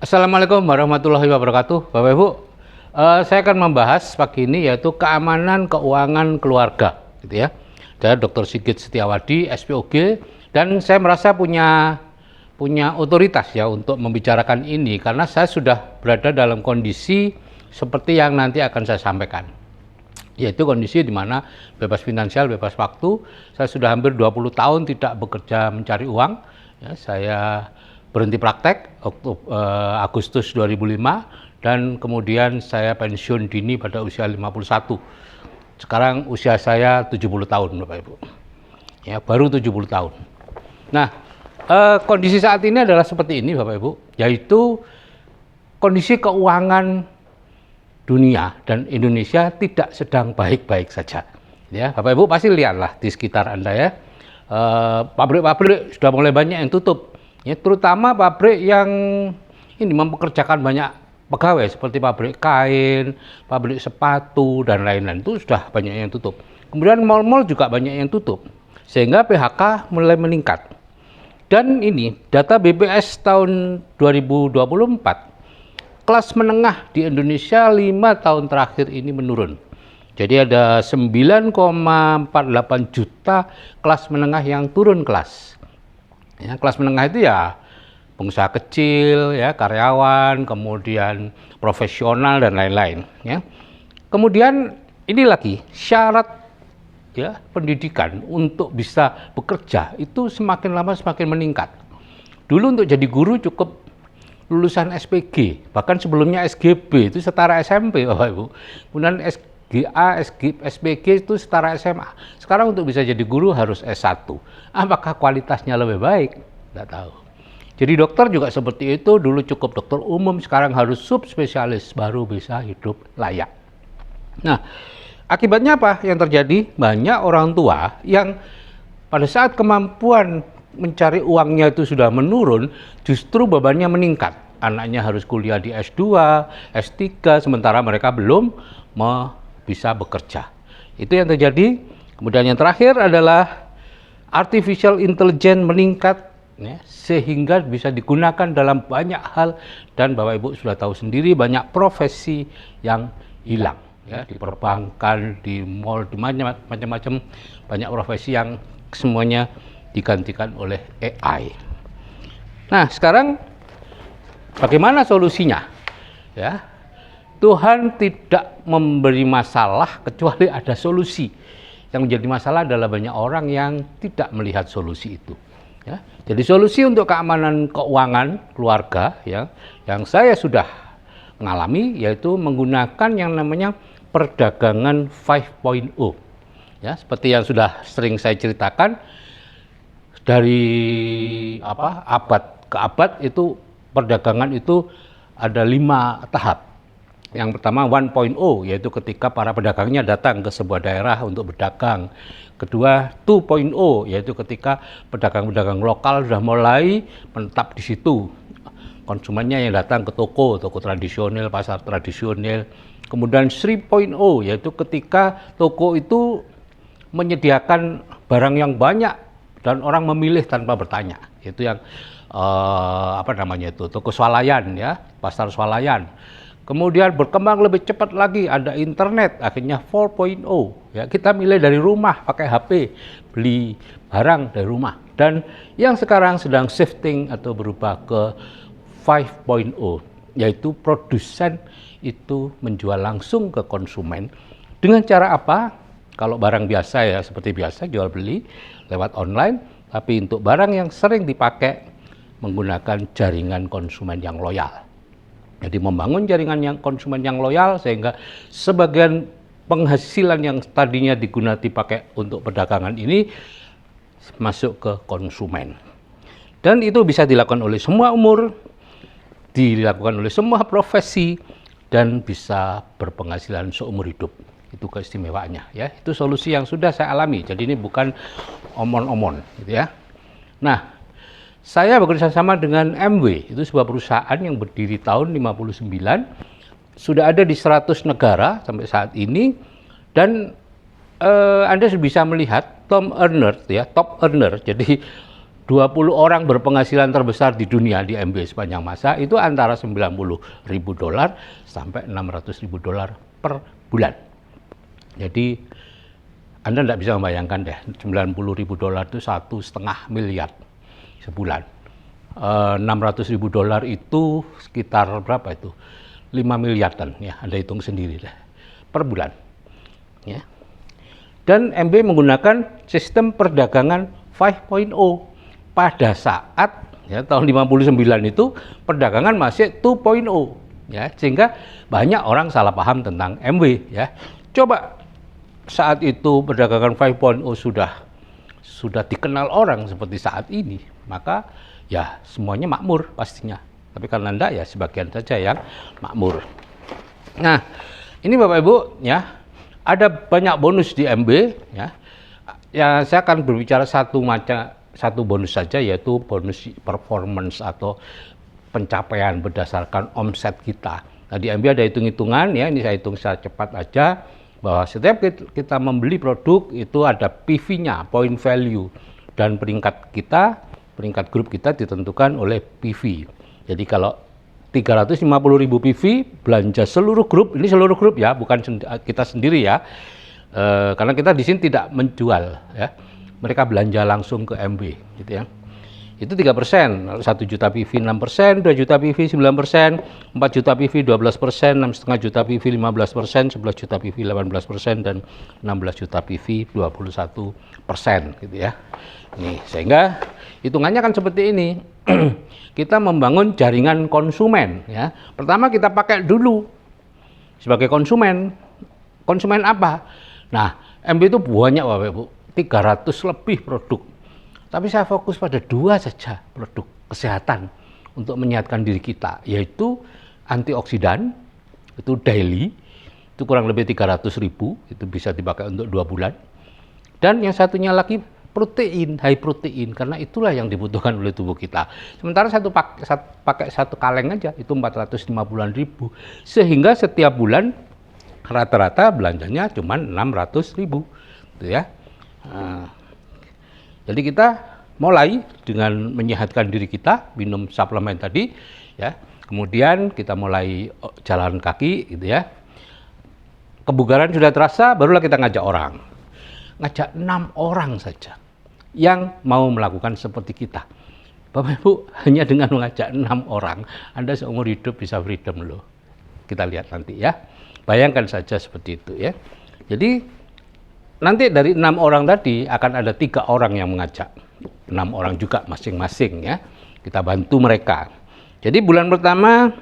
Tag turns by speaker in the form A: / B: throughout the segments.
A: Assalamualaikum warahmatullahi wabarakatuh, Bapak Ibu. Saya akan membahas pagi ini yaitu keamanan keuangan keluarga, gitu ya. Saya Dr. Sigit Setiawadi, SPOG, dan saya merasa punya otoritas ya untuk membicarakan ini karena saya sudah berada dalam kondisi seperti yang nanti akan saya sampaikan. Yaitu kondisi di mana bebas finansial, bebas waktu. Saya sudah hampir 20 tahun tidak bekerja mencari uang. Ya, saya berhenti praktek Agustus 2005 dan kemudian saya pensiun dini pada usia 51. Sekarang usia saya 70 tahun, Bapak Ibu. Ya, baru 70 tahun. Nah, kondisi saat ini adalah seperti ini, Bapak Ibu, yaitu kondisi keuangan dunia dan Indonesia tidak sedang baik-baik saja. Ya, Bapak Ibu pasti lihatlah di sekitar Anda ya. Pabrik-pabrik sudah mulai banyak yang tutup. Ya, terutama pabrik yang ini mempekerjakan banyak pegawai seperti pabrik kain, pabrik sepatu dan lain-lain itu sudah banyak yang tutup. Kemudian mal-mal juga banyak yang tutup, sehingga PHK mulai meningkat. Dan ini data BPS tahun 2024, kelas menengah di Indonesia 5 tahun terakhir ini menurun. Jadi ada 9,48 juta kelas menengah yang turun kelas. Ya, kelas menengah itu ya pengusaha kecil, ya karyawan, kemudian profesional dan lain-lain. Ya. Kemudian ini lagi syarat ya pendidikan untuk bisa bekerja itu semakin lama semakin meningkat. Dulu untuk jadi guru cukup lulusan SPG, bahkan sebelumnya SGB itu setara SMP, Bapak Ibu. Kemudian SGA, SPG itu setara SMA. Sekarang untuk bisa jadi guru harus S1. Apakah kualitasnya lebih baik? Tidak tahu. Jadi dokter juga seperti itu, dulu cukup dokter umum, sekarang harus subspesialis baru bisa hidup layak. Nah, akibatnya apa yang terjadi? Banyak orang tua yang pada saat kemampuan mencari uangnya itu sudah menurun, justru bebannya meningkat. Anaknya harus kuliah di S2, S3, sementara mereka belum bisa bekerja. Itu yang terjadi. Kemudian yang terakhir adalah artificial intelligence meningkat, ya, sehingga bisa digunakan dalam banyak hal, dan Bapak Ibu sudah tahu sendiri banyak profesi yang hilang, ya, di perbankan, di mall, di macam-macam banyak profesi yang semuanya digantikan oleh AI. Nah, sekarang bagaimana solusinya? Ya, Tuhan tidak memberi masalah kecuali ada solusi. Yang menjadi masalah adalah banyak orang yang tidak melihat solusi itu. Ya. Jadi solusi untuk keamanan keuangan keluarga ya, yang saya sudah mengalami yaitu menggunakan yang namanya perdagangan 5.0. Ya, seperti yang sudah sering saya ceritakan, dari abad ke abad itu perdagangan itu ada 5 tahap. Yang pertama 1.0, yaitu ketika para pedagangnya datang ke sebuah daerah untuk berdagang. Kedua 2.0, yaitu ketika pedagang-pedagang lokal sudah mulai menetap di situ. Konsumennya yang datang ke toko tradisional, pasar tradisional. Kemudian 3.0, yaitu ketika toko itu menyediakan barang yang banyak dan orang memilih tanpa bertanya. Itu yang toko swalayan ya, pasar swalayan. Kemudian berkembang lebih cepat lagi, ada internet, akhirnya 4.0. Ya, kita milih dari rumah, pakai HP, beli barang dari rumah. Dan yang sekarang sedang shifting atau berubah ke 5.0, yaitu produsen itu menjual langsung ke konsumen. Dengan cara apa? Kalau barang biasa ya, seperti biasa, jual beli lewat online. Tapi untuk barang yang sering dipakai, menggunakan jaringan konsumen yang loyal. Jadi membangun jaringan yang konsumen yang loyal sehingga sebagian penghasilan yang tadinya dipakai untuk perdagangan ini masuk ke konsumen. Dan itu bisa dilakukan oleh semua umur, dilakukan oleh semua profesi, dan bisa berpenghasilan seumur hidup. Itu keistimewaannya ya. Itu solusi yang sudah saya alami. Jadi ini bukan omon-omon gitu ya. Nah, saya bekerja sama dengan MW, itu sebuah perusahaan yang berdiri tahun 59, sudah ada di 100 negara sampai saat ini, dan Anda bisa melihat top earner, jadi 20 orang berpenghasilan terbesar di dunia di MB sepanjang masa itu antara 90.000 dolar sampai 600.000 dolar per bulan. Jadi Anda tidak bisa membayangkan deh, 90.000 dolar itu 1,5 miliar sebulan. 600.000 dolar itu sekitar berapa itu? 5 miliaran ya, Anda hitung sendiri deh per bulan. Ya. Dan MB menggunakan sistem perdagangan 5.0. Pada saat ya, tahun 59 itu perdagangan masih 2.0 ya, sehingga banyak orang salah paham tentang MW ya. Coba saat itu perdagangan 5.0 sudah dikenal orang seperti saat ini, maka ya semuanya makmur pastinya. Tapi karena enggak ya sebagian saja yang makmur. Nah, ini Bapak Ibu ya, ada banyak bonus di MB ya. Ya saya akan berbicara satu bonus saja, yaitu bonus performance atau pencapaian berdasarkan omset kita. Nah, di MB ada hitung-hitungan ya, ini saya hitung secara cepat aja, bahwa setiap kita membeli produk itu ada PV-nya, point value, dan peringkat grup kita ditentukan oleh PV. Jadi kalau 350.000 PV belanja seluruh grup, ini seluruh grup ya, bukan kita sendiri ya, karena kita di sini tidak menjual ya. Mereka belanja langsung ke MB gitu ya. Itu 3%, 1 juta PV 6%, 2 juta PV 9%, 4 juta PV 12%, 6,5 juta PV 15%, 11 juta PV 18%, dan 16 juta PV 21% gitu ya. Nih, sehingga hitungannya kan seperti ini. Kita membangun jaringan konsumen ya. Pertama kita pakai dulu sebagai konsumen. Konsumen apa? Nah, MB itu banyak Bapak Ibu. 300 lebih produk, tapi saya fokus pada 2 saja produk kesehatan untuk menyehatkan diri kita, yaitu antioksidan, itu daily, itu kurang lebih 300.000, itu bisa dipakai untuk 2 bulan, dan yang satunya lagi protein, high protein, karena itulah yang dibutuhkan oleh tubuh kita. Sementara pakai satu kaleng aja, itu 450.000, sehingga setiap bulan rata-rata belanjanya cuma 600.000, gitu ya. Nah, jadi kita mulai dengan menyehatkan diri kita, minum suplemen tadi, ya. Kemudian kita mulai jalan kaki, gitu ya. Kebugaran sudah terasa, barulah kita ngajak orang. Ngajak 6 orang saja yang mau melakukan seperti kita. Bapak Ibu, hanya dengan mengajak 6 orang, Anda seumur hidup bisa freedom loh. Kita lihat nanti ya. Bayangkan saja seperti itu ya. Jadi nanti dari 6 orang tadi akan ada 3 orang yang mengajak. 6 orang juga masing-masing ya. Kita bantu mereka. Jadi bulan pertama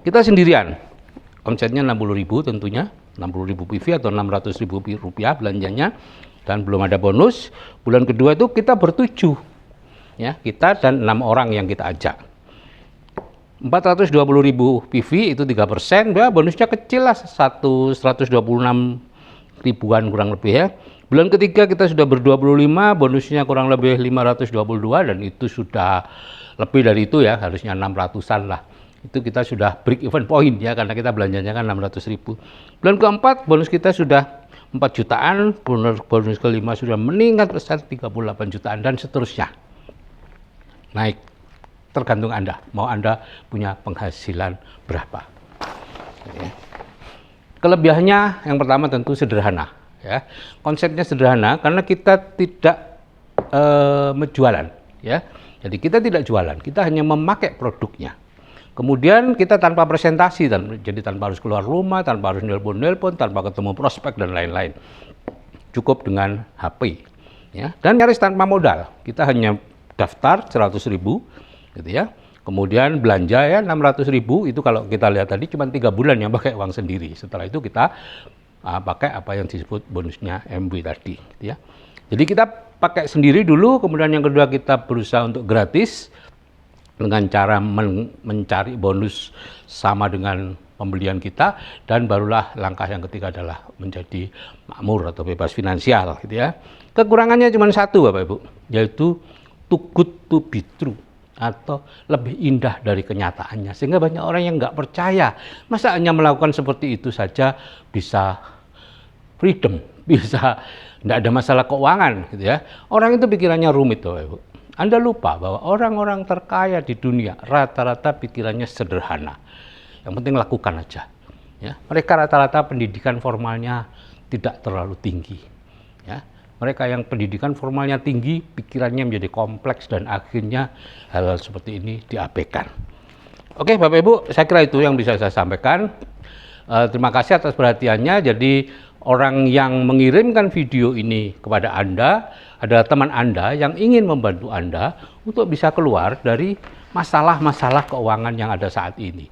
A: kita sendirian. Omsetnya 60.000 tentunya. 60.000 PV atau 600.000 rupiah belanjanya. Dan belum ada bonus. Bulan kedua itu kita bertujuh. Ya, kita dan 6 orang yang kita ajak. 420.000 PV itu 3%. Ya, bonusnya kecil lah. 126 ribuan kurang lebih ya. Bulan ketiga kita sudah ber-25, bonusnya kurang lebih 522, dan itu sudah lebih dari itu ya, harusnya 600-an lah. Itu kita sudah break even point ya, karena kita belanjanya kan 600.000. Bulan keempat bonus kita sudah 4 jutaan, bonus kelima sudah meningkat besar 38 jutaan, dan seterusnya. Naik, tergantung Anda, mau Anda punya penghasilan berapa. Ya. Kelebihannya yang pertama tentu sederhana ya. Konsepnya sederhana karena kita tidak menjualan ya. Jadi kita tidak jualan, kita hanya memakai produknya. Kemudian kita tanpa presentasi, jadi tanpa harus keluar rumah, tanpa harus nelpon, tanpa ketemu prospek dan lain-lain. Cukup dengan HP ya. Dan nyaris tanpa modal. Kita hanya daftar 100.000 gitu ya. Kemudian belanja ya 600.000, itu kalau kita lihat tadi cuma 3 bulan yang pakai uang sendiri. Setelah itu kita pakai apa yang disebut bonusnya MB tadi gitu ya. Jadi kita pakai sendiri dulu, kemudian yang kedua kita berusaha untuk gratis dengan cara mencari bonus sama dengan pembelian kita, dan barulah langkah yang ketiga adalah menjadi makmur atau bebas finansial gitu ya. Kekurangannya cuma satu Bapak Ibu, yaitu too good to be true, atau lebih indah dari kenyataannya, sehingga banyak orang yang nggak percaya, masa hanya melakukan seperti itu saja bisa freedom, bisa nggak ada masalah keuangan gitu ya. Orang itu pikirannya rumit tuh Ibu. Anda lupa bahwa orang-orang terkaya di dunia rata-rata pikirannya sederhana. Yang penting lakukan aja. Ya, mereka rata-rata pendidikan formalnya tidak terlalu tinggi. Ya, mereka yang pendidikan formalnya tinggi, pikirannya menjadi kompleks dan akhirnya hal-hal seperti ini diabaikan. Oke, Bapak Ibu, saya kira itu yang bisa saya sampaikan. Terima kasih atas perhatiannya. Jadi orang yang mengirimkan video ini kepada Anda adalah teman Anda yang ingin membantu Anda untuk bisa keluar dari masalah-masalah keuangan yang ada saat ini.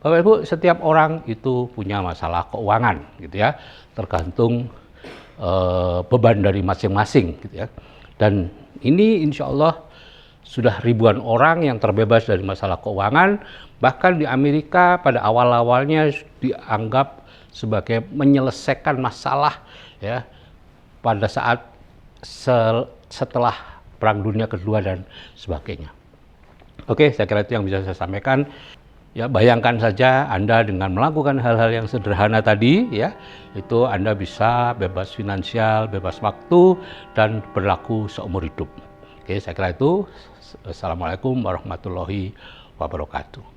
A: Bapak Ibu, setiap orang itu punya masalah keuangan, gitu ya, tergantung beban dari masing-masing, gitu ya. Dan ini insya Allah sudah ribuan orang yang terbebas dari masalah keuangan. Bahkan di Amerika pada awal-awalnya dianggap sebagai menyelesaikan masalah, ya, pada saat setelah Perang Dunia Kedua dan sebagainya. Oke, saya kira itu yang bisa saya sampaikan. Ya, bayangkan saja Anda dengan melakukan hal-hal yang sederhana tadi, ya, itu Anda bisa bebas finansial, bebas waktu, dan berlaku seumur hidup. Oke, saya kira itu. Assalamualaikum warahmatullahi wabarakatuh.